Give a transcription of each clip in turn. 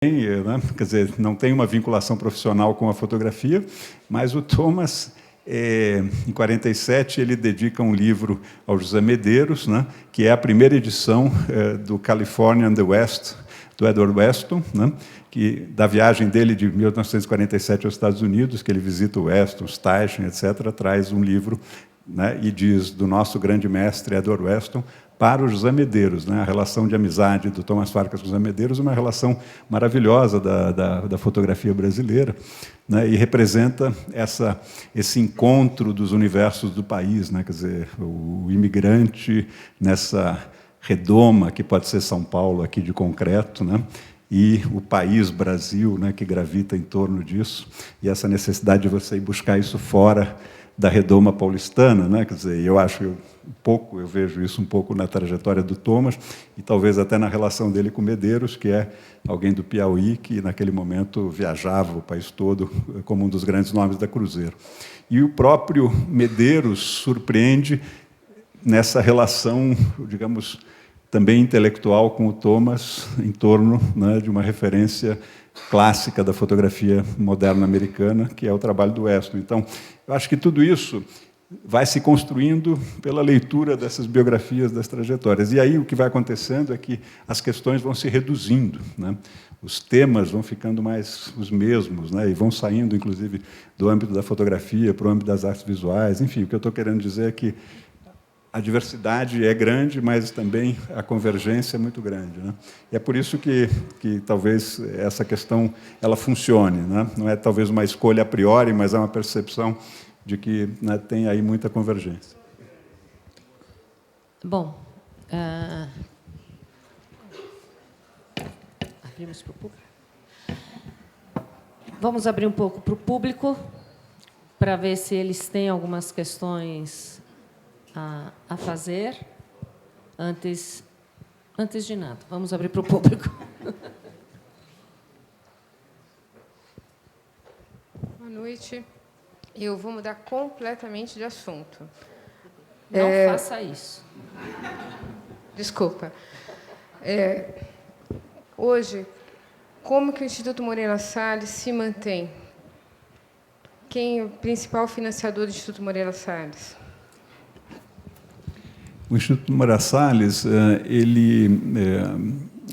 né? Quer dizer, não tem uma vinculação profissional com a fotografia, mas o Thomas, em 47, ele dedica um livro ao José Medeiros, né? Que é a primeira edição do California and the West, do Edward Weston, né? Da viagem dele de 1947 aos Estados Unidos, que ele visita o Weston, os Taschen, etc., traz um livro, né? E diz do nosso grande mestre Edward Weston para o José Medeiros, né? A relação de amizade do Thomas Farkas com o José Medeiros é uma relação maravilhosa da fotografia brasileira, né? E representa esse encontro dos universos do país, né? Quer dizer, o imigrante nessa redoma que pode ser São Paulo aqui de concreto, né? E o país Brasil, né? Que gravita em torno disso, e essa necessidade de você ir buscar isso fora da redoma paulistana, né? Quer dizer, eu acho eu vejo isso um pouco na trajetória do Thomas e talvez até na relação dele com Medeiros, que é alguém do Piauí que naquele momento viajava o país todo como um dos grandes nomes da Cruzeiro. E o próprio Medeiros surpreende nessa relação, digamos, também intelectual com o Thomas em torno, né, de uma referência clássica da fotografia moderna americana, que é o trabalho do Weston. Então, eu acho que tudo isso vai se construindo pela leitura dessas biografias, das trajetórias. E aí o que vai acontecendo é que as questões vão se reduzindo, né? Os temas vão ficando mais os mesmos, né? E vão saindo, inclusive, do âmbito da fotografia para o âmbito das artes visuais. Enfim, o que eu estou querendo dizer é que a diversidade é grande, mas também a convergência é muito grande, né? E é por isso que talvez essa questão ela funcione, né? Não é talvez uma escolha a priori, mas é uma percepção de que, né, tem aí muita convergência. Bom, abrimos para o público. Vamos abrir um pouco para o público para ver se eles têm algumas questões a fazer antes de nada. Vamos abrir para o público. Boa noite. Eu vou mudar completamente de assunto. Não faça isso. Desculpa. Hoje, como que o Instituto Moreira Salles se mantém? Quem é o principal financiador do Instituto Moreira Salles? O Instituto Moreira Salles, ele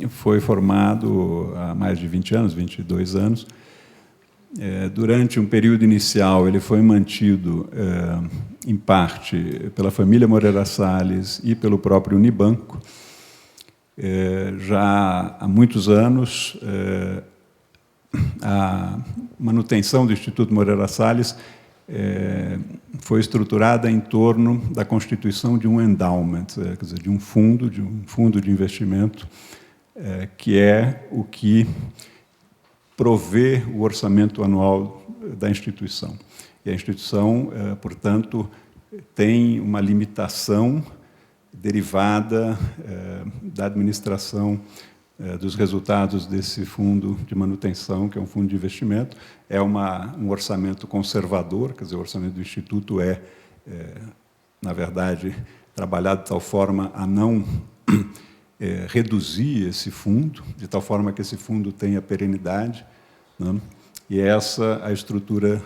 foi formado há mais de 20 anos, 22 anos. Durante um período inicial, ele foi mantido, em parte, pela família Moreira Salles e pelo próprio Unibanco. Já há muitos anos, a manutenção do Instituto Moreira Salles foi estruturada em torno da constituição de um endowment, quer dizer, de um fundo de investimento, que é o que provê o orçamento anual da instituição. E a instituição, portanto, tem uma limitação derivada da administração dos resultados desse fundo de manutenção, que é um fundo de investimento. É um orçamento conservador, quer dizer, o orçamento do Instituto na verdade, trabalhado de tal forma a não reduzir esse fundo, de tal forma que esse fundo tenha perenidade, né? E essa a estrutura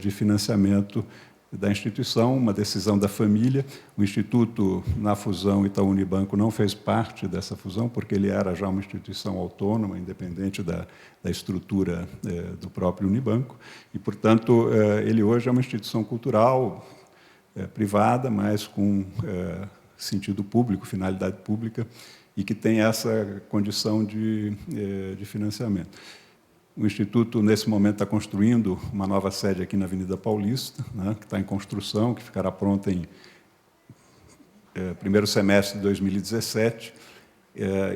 de financiamento da instituição, uma decisão da família. O Instituto, na fusão Itaú-Unibanco, não fez parte dessa fusão, porque ele era já uma instituição autônoma, independente da estrutura do próprio Unibanco, e, portanto, ele hoje é uma instituição cultural privada, mas com sentido público, finalidade pública, e que tem essa condição de financiamento. O Instituto, nesse momento, está construindo uma nova sede aqui na Avenida Paulista, né, que está em construção, que ficará pronta em primeiro semestre de 2017,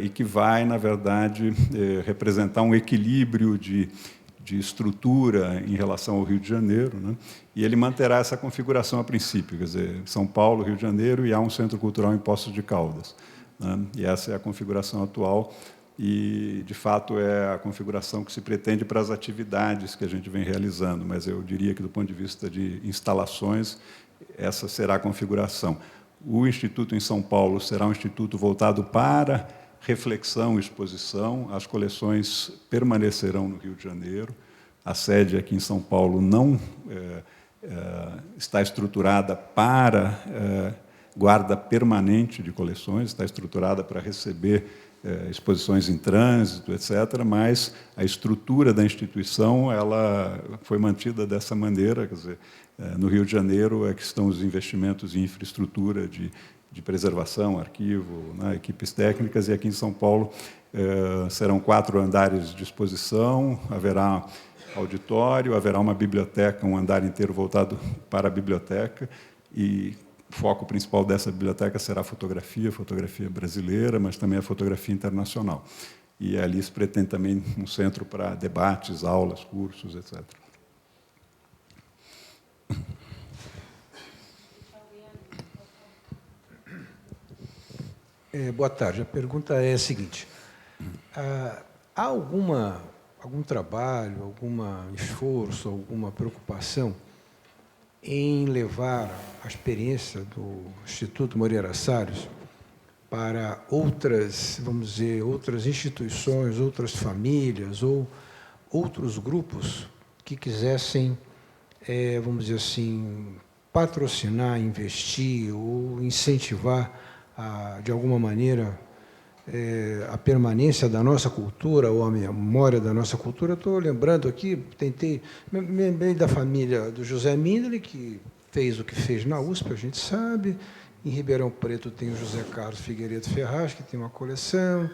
e que vai, na verdade, representar um equilíbrio de estrutura em relação ao Rio de Janeiro, né, e ele manterá essa configuração a princípio, quer dizer, São Paulo, Rio de Janeiro, e há um centro cultural em Poços de Caldas, né, e essa é a configuração atual. E, de fato, é a configuração que se pretende para as atividades que a gente vem realizando, mas eu diria que, do ponto de vista de instalações, essa será a configuração. O Instituto em São Paulo será um instituto voltado para reflexão e exposição. As coleções permanecerão no Rio de Janeiro. A sede aqui em São Paulo não está estruturada para guarda permanente de coleções, está estruturada para receber exposições em trânsito, etc., mas a estrutura da instituição ela foi mantida dessa maneira. Quer dizer, no Rio de Janeiro é que estão os investimentos em infraestrutura de preservação, arquivo, né, equipes técnicas, e aqui em São Paulo serão 4 andares de exposição, haverá auditório, haverá uma biblioteca, um andar inteiro voltado para a biblioteca, e o foco principal dessa biblioteca será a fotografia brasileira, mas também a fotografia internacional. E ali se pretende também um centro para debates, aulas, cursos, etc. Boa tarde. A pergunta é a seguinte: há algum trabalho, algum esforço, alguma preocupação em levar a experiência do Instituto Moreira Salles para outras, vamos dizer, outras instituições, outras famílias ou outros grupos que quisessem, vamos dizer assim, patrocinar, investir ou incentivar, de alguma maneira, a permanência da nossa cultura ou a memória da nossa cultura? Estou lembrando aqui, me lembrei da família do José Mindre, que fez o que fez na USP, a gente sabe. Em Ribeirão Preto tem o José Carlos Figueiredo Ferraz, que tem uma coleção.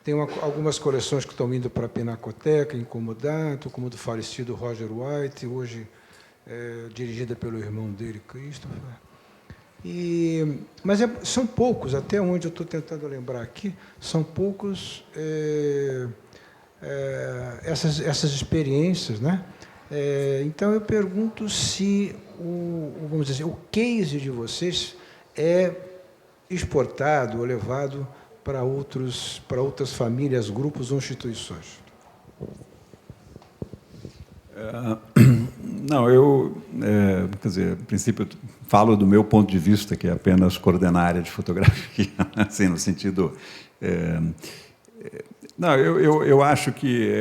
Tem algumas coleções que estão indo para a Pinacoteca, em Comodato, como do falecido Roger White, hoje dirigida pelo irmão dele, Christopher. Mas são poucos, até onde eu estou tentando lembrar aqui, são poucos essas experiências, né? Então, eu pergunto se vamos dizer, o case de vocês é exportado ou levado para outras famílias, grupos ou instituições. Não, quer dizer, a princípio, falo do meu ponto de vista, que é apenas coordenar a área de fotografia, assim, no sentido... não, eu acho que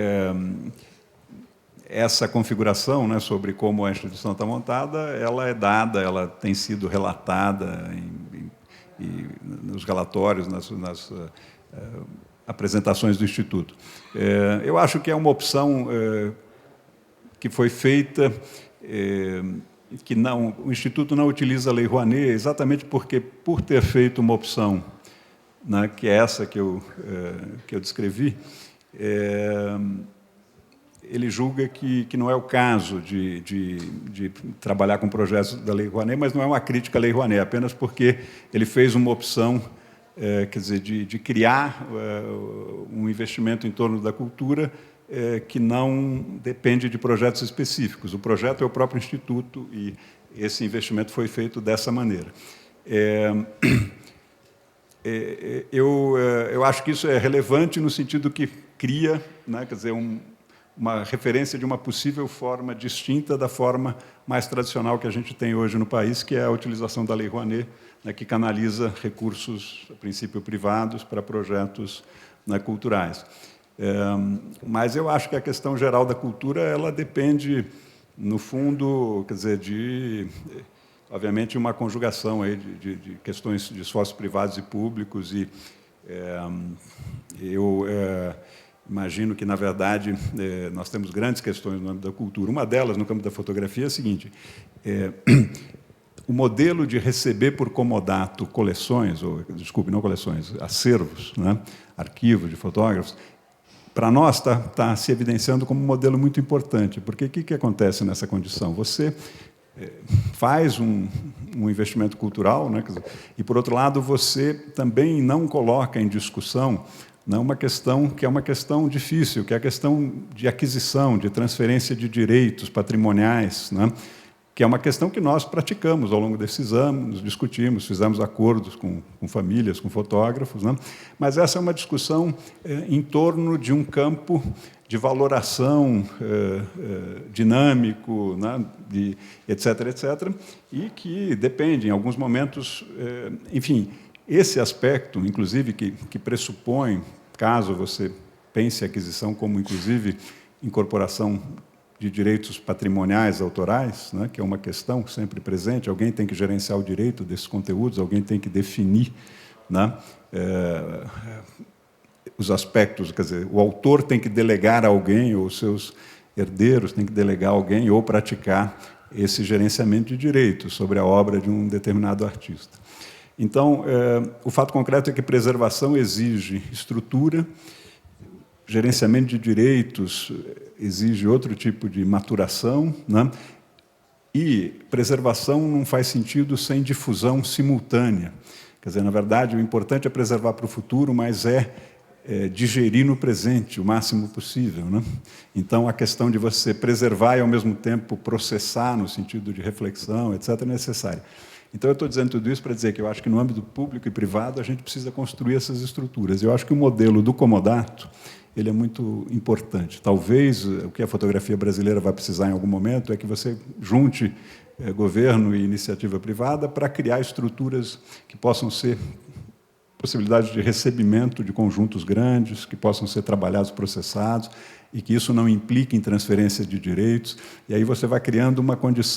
essa configuração, né, sobre como a instituição está montada, ela é dada, ela tem sido relatada nos relatórios, nas apresentações do Instituto. Eu acho que é uma opção que foi feita, que o Instituto não utiliza a Lei Rouanet, exatamente porque, por ter feito uma opção, né, que é essa que eu descrevi, ele julga que não é o caso de trabalhar com projetos da Lei Rouanet, mas não é uma crítica à Lei Rouanet, apenas porque ele fez uma opção, quer dizer, de criar um investimento em torno da cultura que não depende de projetos específicos. O projeto é o próprio Instituto e esse investimento foi feito dessa maneira. Eu acho que isso é relevante no sentido que cria, né, quer dizer, uma referência de uma possível forma distinta da forma mais tradicional que a gente tem hoje no país, que é a utilização da Lei Rouanet, né, que canaliza recursos, a princípio, privados para projetos, né, culturais. Mas eu acho que a questão geral da cultura ela depende, no fundo, quer dizer, obviamente, uma conjugação aí de questões de esforços privados e públicos, e eu imagino que, na verdade, nós temos grandes questões no âmbito da cultura. Uma delas, no campo da fotografia, é a seguinte: o modelo de receber por comodato coleções, não coleções, acervos, né, arquivos de fotógrafos, para nós está se evidenciando como um modelo muito importante, porque o que acontece nessa condição? Você faz um investimento cultural, né, e, por outro lado, você também não coloca em discussão, né, uma questão que é uma questão difícil, que é a questão de aquisição, de transferência de direitos patrimoniais, né, que é uma questão que nós praticamos ao longo desses anos, discutimos, fizemos acordos com famílias, com fotógrafos, né? Mas essa é uma discussão em torno de um campo de valoração dinâmico, né? etc., etc., e que depende, em alguns momentos, enfim, esse aspecto, inclusive, que pressupõe, caso você pense a aquisição como, inclusive, incorporação de direitos patrimoniais autorais, né, que é uma questão sempre presente, alguém tem que gerenciar o direito desses conteúdos, alguém tem que definir, né, os aspectos, quer dizer, o autor tem que delegar a alguém, ou os seus herdeiros têm que delegar a alguém, ou praticar esse gerenciamento de direitos sobre a obra de um determinado artista. Então, o fato concreto é que preservação exige estrutura, gerenciamento de direitos exige outro tipo de maturação, né? E preservação não faz sentido sem difusão simultânea. Quer dizer, na verdade, o importante é preservar para o futuro, mas digerir no presente o máximo possível, né? Então, a questão de você preservar e, ao mesmo tempo, processar, no sentido de reflexão, etc., é necessária. Então, eu estou dizendo tudo isso para dizer que eu acho que, no âmbito público e privado, a gente precisa construir essas estruturas. Eu acho que o modelo do comodato ele é muito importante. Talvez o que a fotografia brasileira vai precisar em algum momento é que você junte governo e iniciativa privada para criar estruturas que possam ser possibilidades de recebimento de conjuntos grandes, que possam ser trabalhados, processados, e que isso não implique em transferência de direitos. E aí você vai criando uma condição